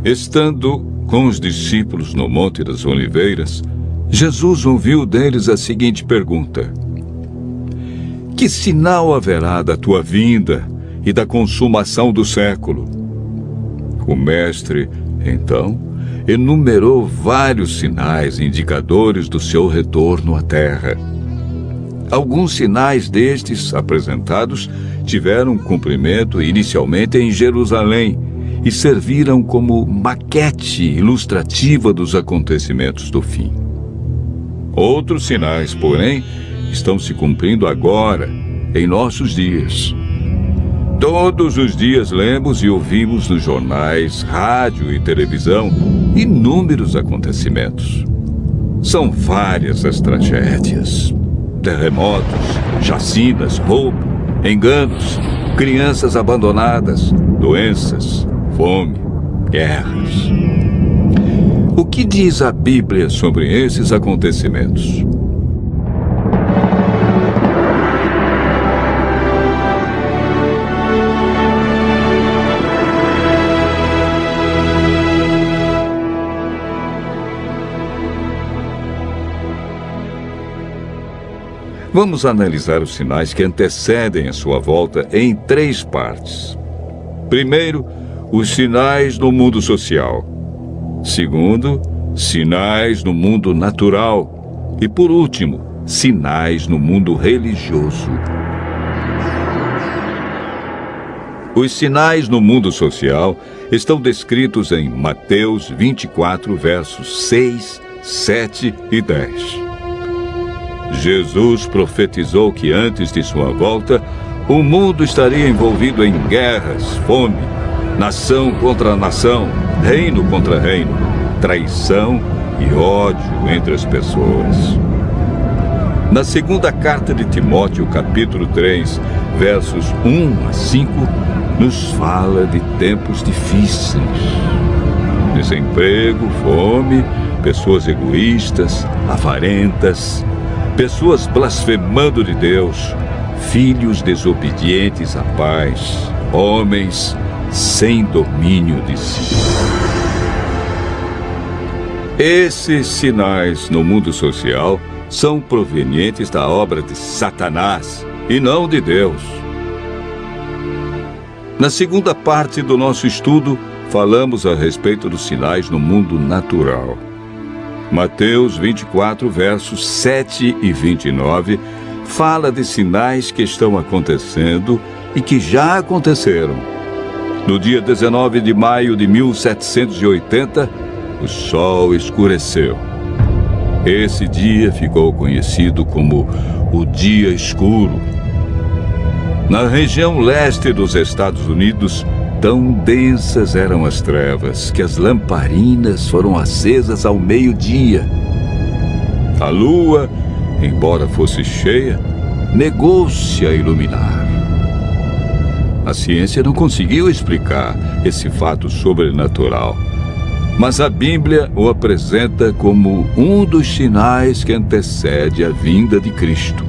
Estando com os discípulos no Monte das Oliveiras, Jesus ouviu deles a seguinte pergunta: Que sinal haverá da tua vinda e da consumação do século? O mestre, então, enumerou vários sinais indicadores do seu retorno à terra. Alguns sinais destes apresentados tiveram cumprimento inicialmente em Jerusalém e serviram como maquete ilustrativa dos acontecimentos do fim. Outros sinais, porém, estão se cumprindo agora, em nossos dias. Todos os dias lemos e ouvimos nos jornais, rádio e televisão inúmeros acontecimentos. São várias as tragédias: terremotos, chacinas, roubo, enganos, crianças abandonadas, doenças, fome, guerras. O que diz a Bíblia sobre esses acontecimentos? Vamos analisar os sinais que antecedem a sua volta em 3 partes. Primeiro, os sinais no mundo social. Segundo, sinais no mundo natural. E, por último, sinais no mundo religioso. Os sinais no mundo social estão descritos em Mateus 24, versos 6, 7 e 10. Jesus profetizou que antes de sua volta, o mundo estaria envolvido em guerras, fome, nação contra nação, reino contra reino, traição e ódio entre as pessoas. Na segunda carta de Timóteo, capítulo 3, versos 1 a 5, nos fala de tempos difíceis. Desemprego, fome, pessoas egoístas, avarentas, pessoas blasfemando de Deus, filhos desobedientes à paz, homens sem domínio de si. Esses sinais no mundo social são provenientes da obra de Satanás e não de Deus. Na segunda parte do nosso estudo, falamos a respeito dos sinais no mundo natural. Mateus 24, versos 7 e 29, fala de sinais que estão acontecendo e que já aconteceram. No dia 19 de maio de 1780, o sol escureceu. Esse dia ficou conhecido como o Dia Escuro. Na região leste dos Estados Unidos, tão densas eram as trevas que as lamparinas foram acesas ao meio-dia. A lua, embora fosse cheia, negou-se a iluminar. A ciência não conseguiu explicar esse fato sobrenatural, mas a Bíblia o apresenta como um dos sinais que antecede a vinda de Cristo.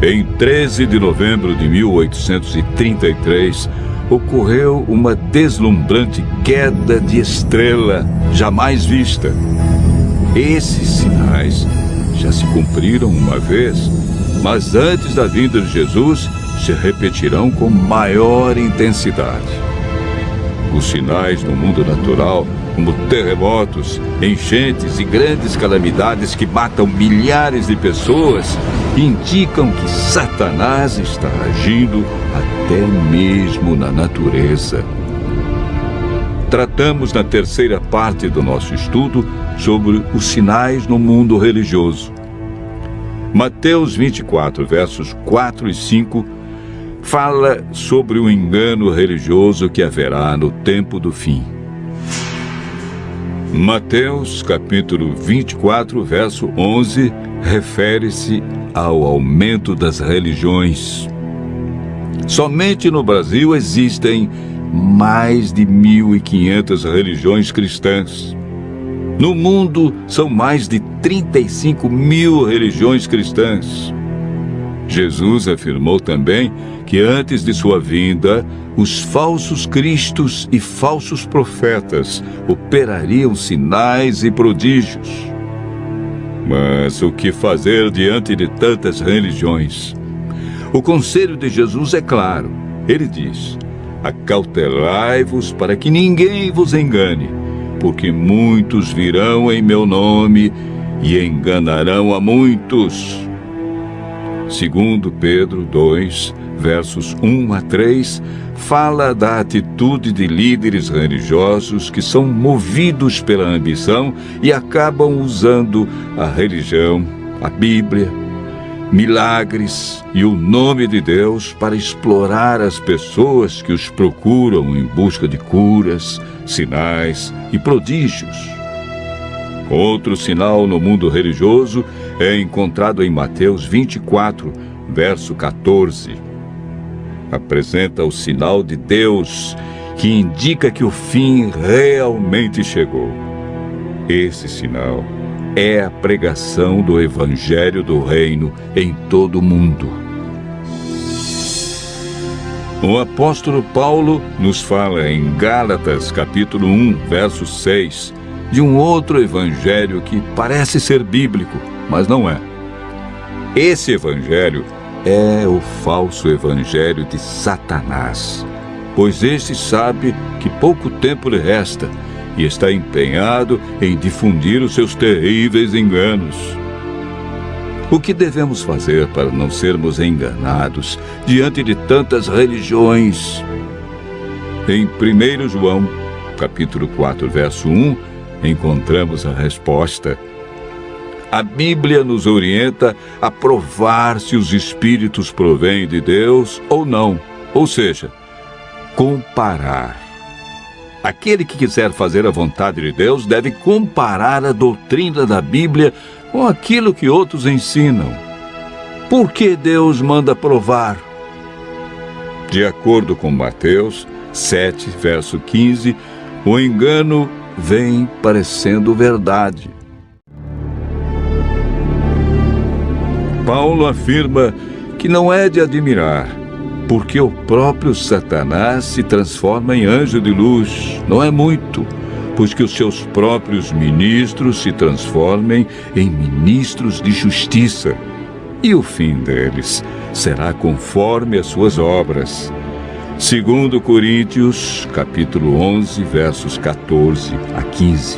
Em 13 de novembro de 1833, ocorreu uma deslumbrante queda de estrela jamais vista. Esses sinais já se cumpriram uma vez, mas antes da vinda de Jesus se repetirão com maior intensidade. Os sinais no mundo natural, como terremotos, enchentes e grandes calamidades que matam milhares de pessoas, indicam que Satanás está agindo até mesmo na natureza. Tratamos na terceira parte do nosso estudo sobre os sinais no mundo religioso. Mateus 24, versos 4 e 5, fala sobre o engano religioso que haverá no tempo do fim. Mateus, capítulo 24, verso 11, refere-se ao aumento das religiões. Somente no Brasil existem mais de 1.500 religiões cristãs. No mundo, são mais de 35 mil religiões cristãs. Jesus afirmou também que antes de sua vinda, os falsos cristos e falsos profetas operariam sinais e prodígios. Mas o que fazer diante de tantas religiões? O conselho de Jesus é claro. Ele diz: acautelai-vos para que ninguém vos engane, porque muitos virão em meu nome e enganarão a muitos. Segundo Pedro 2, versos 1 a 3, fala da atitude de líderes religiosos que são movidos pela ambição e acabam usando a religião, a Bíblia, milagres e o nome de Deus para explorar as pessoas que os procuram em busca de curas, sinais e prodígios. Outro sinal no mundo religioso é encontrado em Mateus 24, verso 14. Apresenta o sinal de Deus, que indica que o fim realmente chegou. Esse sinal é a pregação do Evangelho do Reino em todo o mundo. O apóstolo Paulo nos fala em Gálatas, capítulo 1, verso 6, de um outro evangelho que parece ser bíblico, mas não é. Esse evangelho é o falso evangelho de Satanás, pois este sabe que pouco tempo lhe resta e está empenhado em difundir os seus terríveis enganos. O que devemos fazer para não sermos enganados diante de tantas religiões? Em 1 João, capítulo 4, verso 1, encontramos a resposta. A Bíblia nos orienta a provar se os espíritos provêm de Deus ou não, ou seja, comparar. Aquele que quiser fazer a vontade de Deus deve comparar a doutrina da Bíblia com aquilo que outros ensinam. Por que Deus manda provar? De acordo com Mateus 7, verso 15, o engano vem parecendo verdade. Paulo afirma que não é de admirar, porque o próprio Satanás se transforma em anjo de luz. Não é muito, pois que os seus próprios ministros se transformem em ministros de justiça, e o fim deles será conforme as suas obras. Segundo Coríntios, capítulo 11, versos 14 a 15.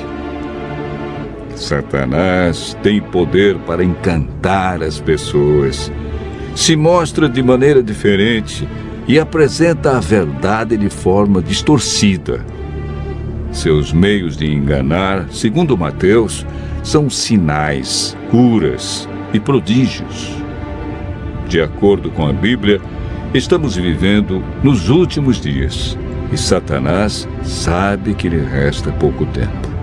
Satanás tem poder para encantar as pessoas. Se mostra de maneira diferente e apresenta a verdade de forma distorcida. Seus meios de enganar, segundo Mateus, são sinais, curas e prodígios. De acordo com a Bíblia, estamos vivendo nos últimos dias e Satanás sabe que lhe resta pouco tempo.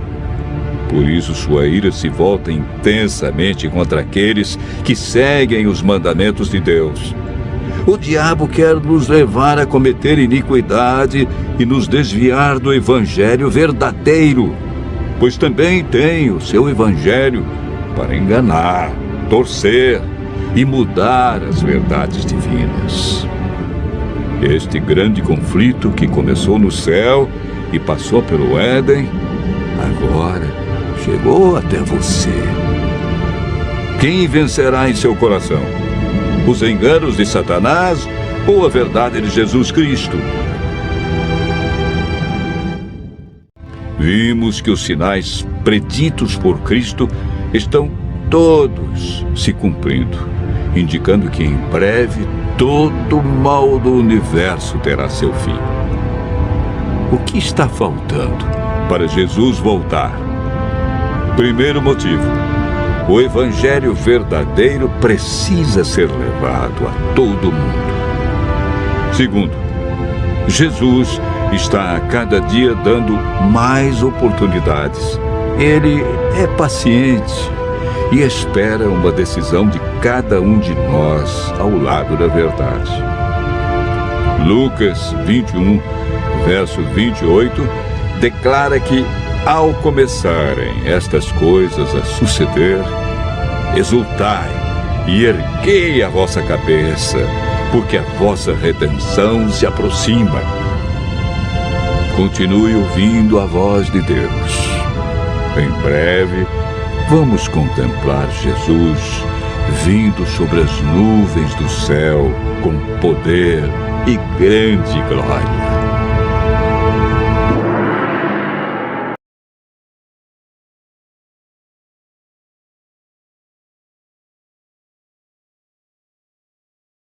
Por isso sua ira se volta intensamente contra aqueles que seguem os mandamentos de Deus. O diabo quer nos levar a cometer iniquidade e nos desviar do evangelho verdadeiro, pois também tem o seu evangelho para enganar, torcer e mudar as verdades divinas. Este grande conflito que começou no céu e passou pelo Éden, agora chegou até você. Quem vencerá em seu coração? Os enganos de Satanás ou a verdade de Jesus Cristo? Vimos que os sinais preditos por Cristo estão todos se cumprindo, indicando que em breve todo o mal do universo terá seu fim. O que está faltando para Jesus voltar? Primeiro motivo: o evangelho verdadeiro precisa ser levado a todo mundo. Segundo, Jesus está a cada dia dando mais oportunidades. Ele é paciente e espera uma decisão de cada um de nós ao lado da verdade. Lucas 21, verso 28, declara que, ao começarem estas coisas a suceder, exultai e erguei a vossa cabeça, porque a vossa redenção se aproxima. Continue ouvindo a voz de Deus. Em breve, vamos contemplar Jesus vindo sobre as nuvens do céu com poder e grande glória.